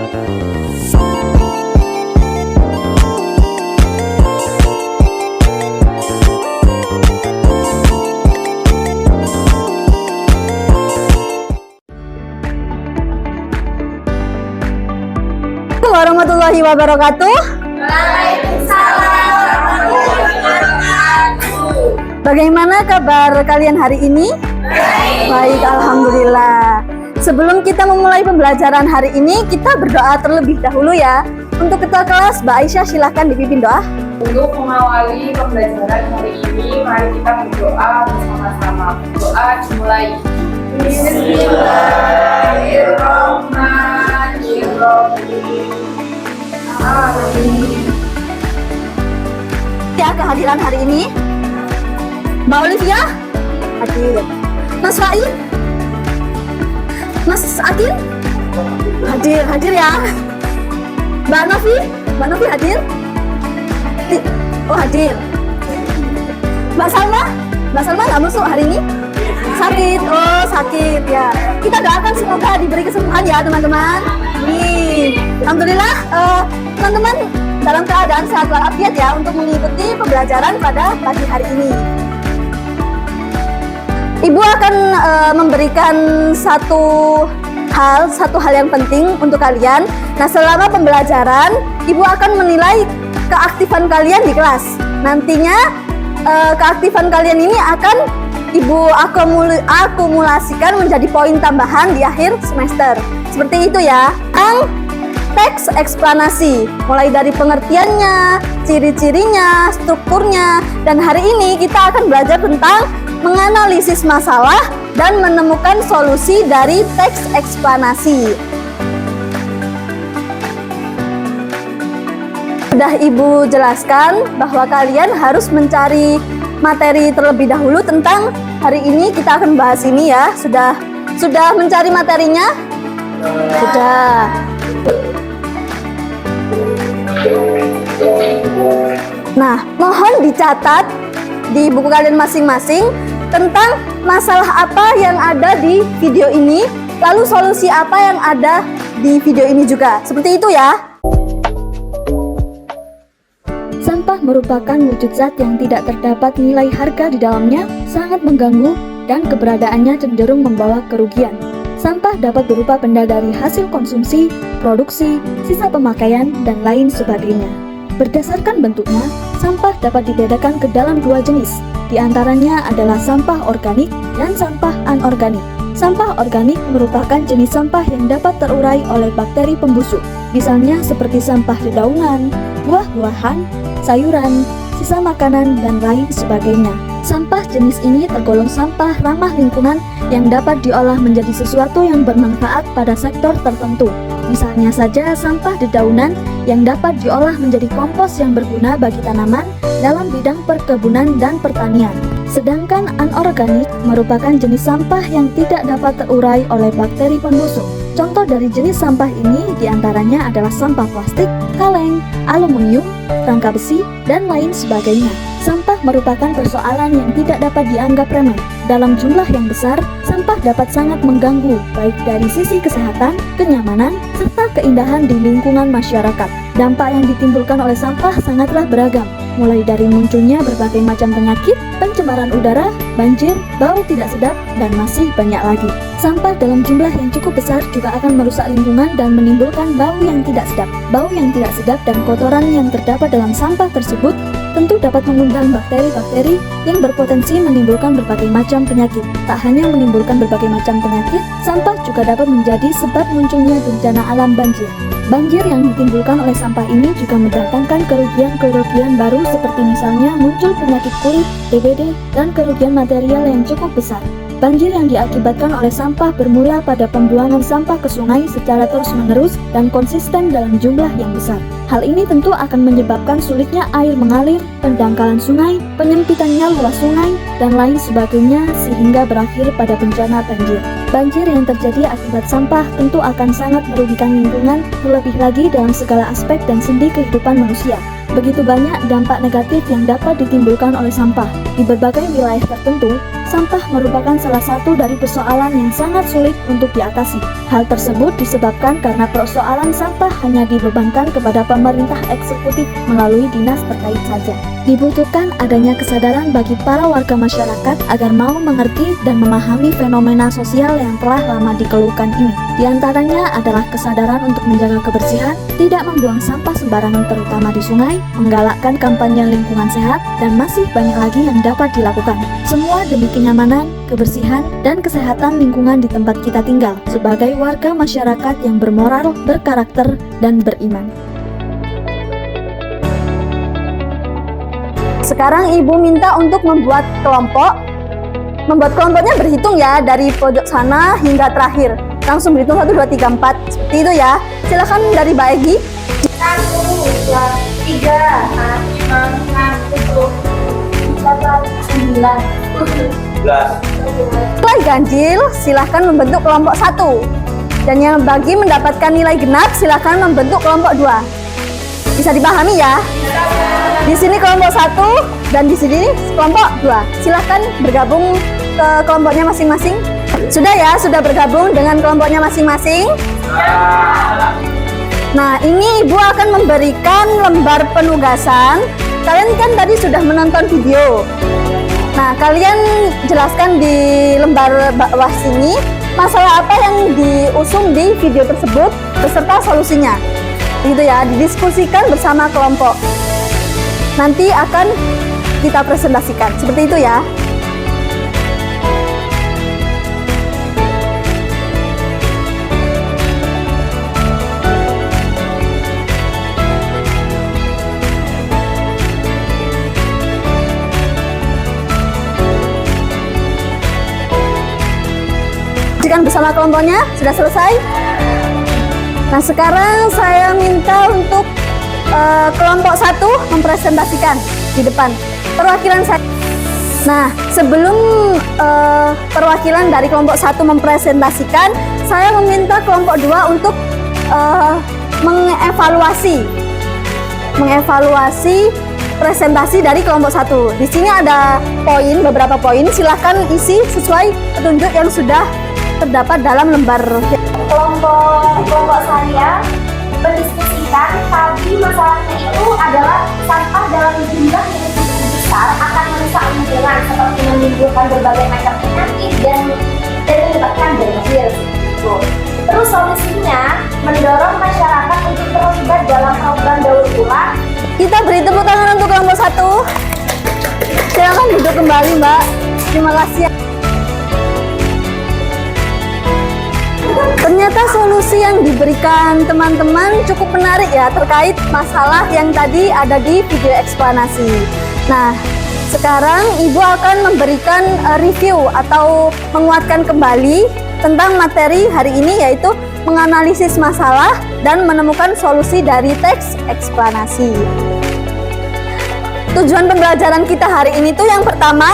Warahmatullahi wabarakatuh. Waalaikumsalam warahmatullahi wabarakatuh. Bagaimana kabar kalian hari ini? Baik, alhamdulillah. Sebelum kita memulai pembelajaran hari ini, kita berdoa terlebih dahulu ya. Untuk ketua kelas, Mbak Aisyah silahkan dipimpin doa. Untuk mengawali pembelajaran hari ini, mari kita berdoa bersama-sama. Doa dimulai. Bismillahirrahmanirrahim. Amin. Ya, kehadiran hari ini Mbak Olivia hadir, Mas Fai, Mas Akil hadir ya. Mbak Novi hadir. Oh, hadir. Mbak Salma nggak masuk hari ini, sakit. Oh, sakit ya. Kita doakan semoga diberi kesembuhan ya teman-teman. Alhamdulillah, teman-teman dalam keadaan sehat walafiat ya untuk mengikuti pembelajaran pada pagi hari ini. Ibu akan memberikan satu hal yang penting untuk kalian. Nah, selama pembelajaran, Ibu akan menilai keaktifan kalian di kelas. Nantinya keaktifan kalian ini akan Ibu akumulasikan menjadi poin tambahan di akhir semester. Seperti itu ya. Teks eksplanasi, mulai dari pengertiannya, ciri-cirinya, strukturnya, dan hari ini kita akan belajar tentang menganalisis masalah dan menemukan solusi dari teks eksplanasi. Sudah Ibu jelaskan bahwa kalian harus mencari materi terlebih dahulu tentang hari ini kita akan bahas ini ya. Sudah mencari materinya? Sudah. Nah, mohon dicatat di buku kalian masing-masing tentang masalah apa yang ada di video ini, lalu solusi apa yang ada di video ini juga. Seperti itu ya. Sampah merupakan wujud zat yang tidak terdapat nilai harga di dalamnya, sangat mengganggu, dan keberadaannya cenderung membawa kerugian. Sampah dapat berupa benda dari hasil konsumsi, produksi, sisa pemakaian, dan lain sebagainya. Berdasarkan bentuknya, sampah dapat dibedakan ke dalam dua jenis. Di antaranya adalah sampah organik dan sampah anorganik. Sampah organik merupakan jenis sampah yang dapat terurai oleh bakteri pembusuk, misalnya seperti sampah dedaunan, buah-buahan, sayuran, sisa makanan, dan lain sebagainya. Sampah jenis ini tergolong sampah ramah lingkungan yang dapat diolah menjadi sesuatu yang bermanfaat pada sektor tertentu. Misalnya saja sampah dedaunan yang dapat diolah menjadi kompos yang berguna bagi tanaman dalam bidang perkebunan dan pertanian. Sedangkan anorganik merupakan jenis sampah yang tidak dapat terurai oleh bakteri pembusuk. Contoh dari jenis sampah ini diantaranya adalah sampah plastik, kaleng, aluminium, rangka besi, dan lain sebagainya. Sampah merupakan persoalan yang tidak dapat dianggap remeh. Dalam jumlah yang besar, sampah dapat sangat mengganggu baik dari sisi kesehatan, kenyamanan, serta keindahan di lingkungan masyarakat. Dampak yang ditimbulkan oleh sampah sangatlah beragam, mulai dari munculnya berbagai macam penyakit, pencemaran udara, banjir, bau tidak sedap, dan masih banyak lagi. Sampah dalam jumlah yang cukup besar juga akan merusak lingkungan dan menimbulkan bau yang tidak sedap. Bau yang tidak sedap dan kotoran yang terdapat dalam sampah tersebut tentu dapat mengundang bakteri-bakteri yang berpotensi menimbulkan berbagai macam penyakit. Tak hanya menimbulkan berbagai macam penyakit, sampah juga dapat menjadi sebab munculnya bencana alam banjir. Banjir yang ditimbulkan oleh sampah ini juga mendatangkan kerugian-kerugian baru seperti misalnya muncul penyakit kulit, DBD, dan kerugian material yang cukup besar. Banjir yang diakibatkan oleh sampah bermula pada pembuangan sampah ke sungai secara terus-menerus dan konsisten dalam jumlah yang besar. Hal ini tentu akan menyebabkan sulitnya air mengalir, pendangkalan sungai, penyempitannya luas sungai, dan lain sebagainya sehingga berakhir pada bencana banjir. Banjir yang terjadi akibat sampah tentu akan sangat merugikan lingkungan, terlebih lagi dalam segala aspek dan sendi kehidupan manusia. Begitu banyak dampak negatif yang dapat ditimbulkan oleh sampah. Di berbagai wilayah tertentu, sampah merupakan salah satu dari persoalan yang sangat sulit untuk diatasi. Hal tersebut disebabkan karena persoalan sampah hanya dibebankan kepada pemerintah eksekutif melalui dinas terkait saja. Dibutuhkan adanya kesadaran bagi para warga masyarakat agar mau mengerti dan memahami fenomena sosial yang telah lama dikeluhkan ini. Di antaranya adalah kesadaran untuk menjaga kebersihan, tidak membuang sampah sembarangan terutama di sungai, menggalakkan kampanye lingkungan sehat, dan masih banyak lagi yang dapat dilakukan. Semua demi kenyamanan, kebersihan, dan kesehatan lingkungan di tempat kita tinggal sebagai warga masyarakat yang bermoral, berkarakter, dan beriman. Sekarang Ibu minta untuk membuat kelompok. Membuat kelompoknya berhitung ya, dari pojok sana hingga terakhir. Langsung berhitung 1, 2, 3, 4. Seperti itu ya. Silakan dari Mbak Egi. 1, 2, 3, 4, 5, 6, 7, 8, 9. Setelah ganjil, silahkan membentuk kelompok 1. Dan yang bagi mendapatkan nilai genap, silahkan membentuk kelompok 2. Bisa dipahami ya? Di sini kelompok 1 dan di sini kelompok 2. Silahkan bergabung ke kelompoknya masing-masing. Sudah ya? Sudah bergabung dengan kelompoknya masing-masing? Nah, ini Ibu akan memberikan lembar penugasan. Kalian kan tadi sudah menonton video. Nah, kalian jelaskan di lembar bawah sini masalah apa yang diusung di video tersebut beserta solusinya. Gitu ya, didiskusikan bersama kelompok. Nanti akan kita presentasikan. Seperti itu ya. Jika bersama kelompoknya sudah selesai. Nah, sekarang saya minta untuk kelompok 1 mempresentasikan di depan perwakilan saya. Nah, sebelum perwakilan dari kelompok 1 mempresentasikan, saya meminta kelompok 2 untuk mengevaluasi presentasi dari kelompok 1. Di sini ada beberapa poin, silahkan isi sesuai petunjuk yang sudah terdapat dalam lembar. Kelompok saya mendiskusikan, tapi masalahnya itu adalah sampah dalam jumlah yang cukup besar akan merusak lingkungan seperti menimbulkan berbagai macam penyakit dan menyebabkan banjir. Terus solusinya mendorong masyarakat untuk terlibat dalam program daur ulang. Kita beri tepuk tangan untuk kelompok 1. Silakan duduk kembali, Mbak. Terima kasih. Ternyata solusi yang diberikan teman-teman cukup menarik ya terkait masalah yang tadi ada di video eksplanasi. Nah, sekarang Ibu akan memberikan review atau menguatkan kembali tentang materi hari ini, yaitu menganalisis masalah dan menemukan solusi dari teks eksplanasi. Tujuan pembelajaran kita hari ini tuh yang pertama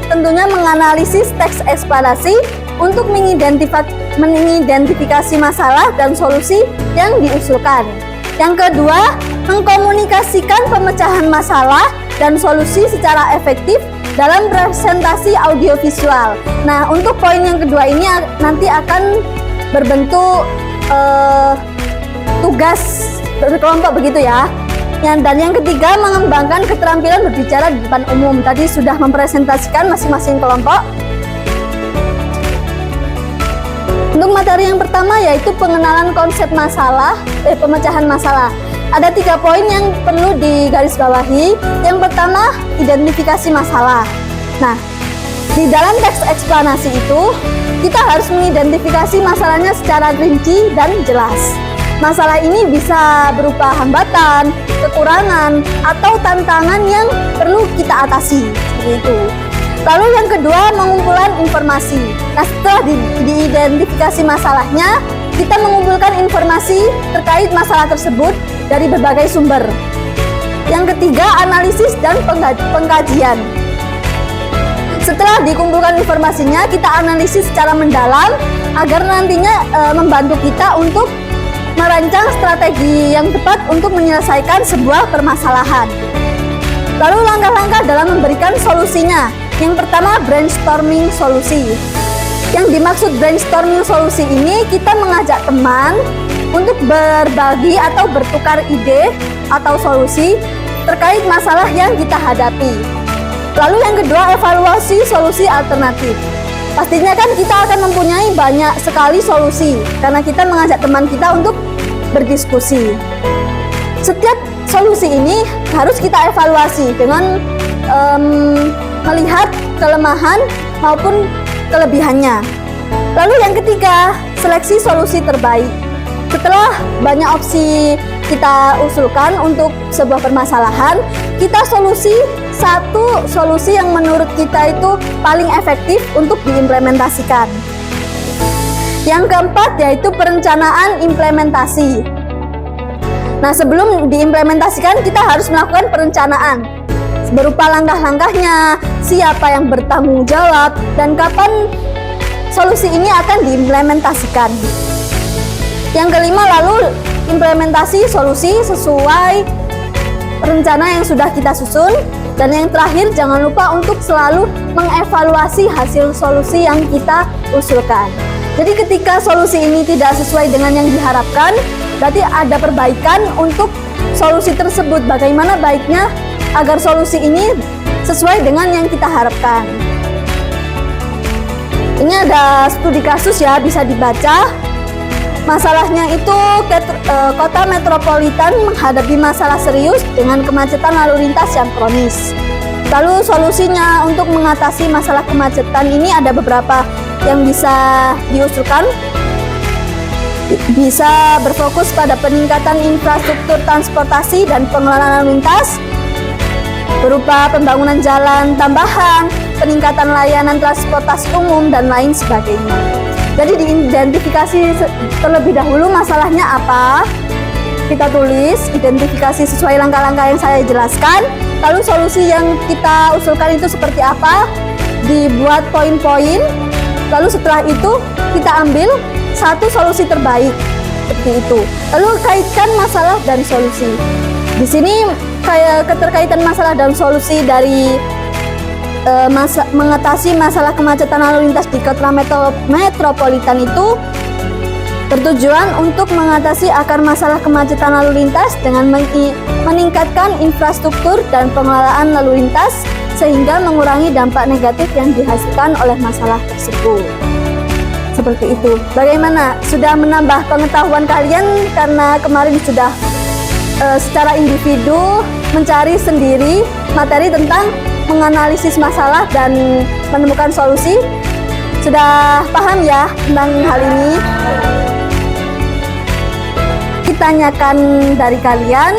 tentunya menganalisis teks eksplanasi untuk mengidentifikasi masalah dan solusi yang diusulkan. Yang kedua, mengkomunikasikan pemecahan masalah dan solusi secara efektif dalam presentasi audiovisual. Nah, untuk poin yang kedua ini nanti akan berbentuk tugas berkelompok begitu ya. Dan yang ketiga, mengembangkan keterampilan berbicara di depan umum. Tadi sudah mempresentasikan masing-masing kelompok. Untuk materi yang pertama yaitu pengenalan konsep pemecahan masalah. Ada 3 poin yang perlu digarisbawahi. Yang pertama, identifikasi masalah. Nah, di dalam teks eksplanasi itu, kita harus mengidentifikasi masalahnya secara rinci dan jelas. Masalah ini bisa berupa hambatan, kekurangan, atau tantangan yang perlu kita atasi. Seperti itu. Lalu yang kedua, pengumpulan informasi. Nah, setelah diidentifikasi masalahnya, kita mengumpulkan informasi terkait masalah tersebut dari berbagai sumber. Yang ketiga, analisis dan pengkajian. Setelah dikumpulkan informasinya, kita analisis secara mendalam agar nantinya membantu kita untuk merancang strategi yang tepat untuk menyelesaikan sebuah permasalahan. Lalu langkah-langkah dalam memberikan solusinya. Yang pertama, brainstorming solusi. Yang dimaksud brainstorming solusi ini, kita mengajak teman untuk berbagi atau bertukar ide atau solusi terkait masalah yang kita hadapi. Lalu yang kedua, evaluasi solusi alternatif. Pastinya kan kita akan mempunyai banyak sekali solusi karena kita mengajak teman kita untuk berdiskusi. Setiap solusi ini harus kita evaluasi dengan melihat kelemahan maupun kelebihannya. Lalu yang ketiga, seleksi solusi terbaik. Setelah banyak opsi kita usulkan untuk sebuah permasalahan, kita satu solusi yang menurut kita itu paling efektif untuk diimplementasikan. Yang keempat yaitu perencanaan implementasi. Nah, sebelum diimplementasikan kita harus melakukan perencanaan berupa langkah-langkahnya, siapa yang bertanggung jawab, dan kapan solusi ini akan diimplementasikan. Yang kelima, lalu implementasi solusi sesuai rencana yang sudah kita susun. Dan yang terakhir, jangan lupa untuk selalu mengevaluasi hasil solusi yang kita usulkan. Jadi ketika solusi ini tidak sesuai dengan yang diharapkan, berarti ada perbaikan untuk solusi tersebut. Bagaimana baiknya agar solusi ini sesuai dengan yang kita harapkan. Ini ada studi kasus ya, bisa dibaca. Masalahnya itu kota metropolitan menghadapi masalah serius dengan kemacetan lalu lintas yang kronis. Lalu solusinya untuk mengatasi masalah kemacetan ini ada beberapa yang bisa diusulkan. Bisa berfokus pada peningkatan infrastruktur transportasi dan pengelolaan lalu lintas berupa pembangunan jalan tambahan, peningkatan layanan transportasi umum, dan lain sebagainya. Jadi diidentifikasi terlebih dahulu masalahnya apa, kita tulis, identifikasi sesuai langkah-langkah yang saya jelaskan, lalu solusi yang kita usulkan itu seperti apa, dibuat poin-poin, lalu setelah itu kita ambil satu solusi terbaik, seperti itu. Lalu kaitkan masalah dan solusi. Di sini kayak keterkaitan masalah dan solusi dari mengatasi masalah kemacetan lalu lintas di kota metropolitan itu bertujuan untuk mengatasi akar masalah kemacetan lalu lintas dengan meningkatkan infrastruktur dan pengelolaan lalu lintas sehingga mengurangi dampak negatif yang dihasilkan oleh masalah tersebut. Seperti itu. Bagaimana? Sudah menambah pengetahuan kalian karena kemarin sudah secara individu mencari sendiri materi tentang menganalisis masalah dan menemukan solusi. Sudah paham ya tentang hal ini? Ditanyakan dari kalian,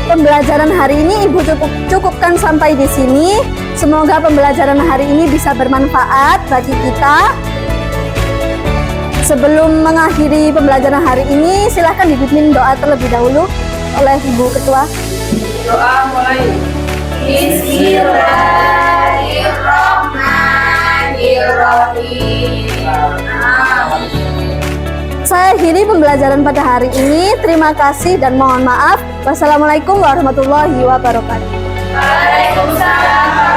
pembelajaran hari ini Ibu cukupkan sampai di sini. Semoga pembelajaran hari ini bisa bermanfaat bagi kita. Sebelum mengakhiri pembelajaran hari ini, silahkan dipimpin doa terlebih dahulu oleh Ibu Ketua. Doa mulai. Bismillahirrahmanirrahim. Saya akhiri pembelajaran pada hari ini. Terima kasih dan mohon maaf. Wassalamualaikum warahmatullahi wabarakatuh. Waalaikumsalam.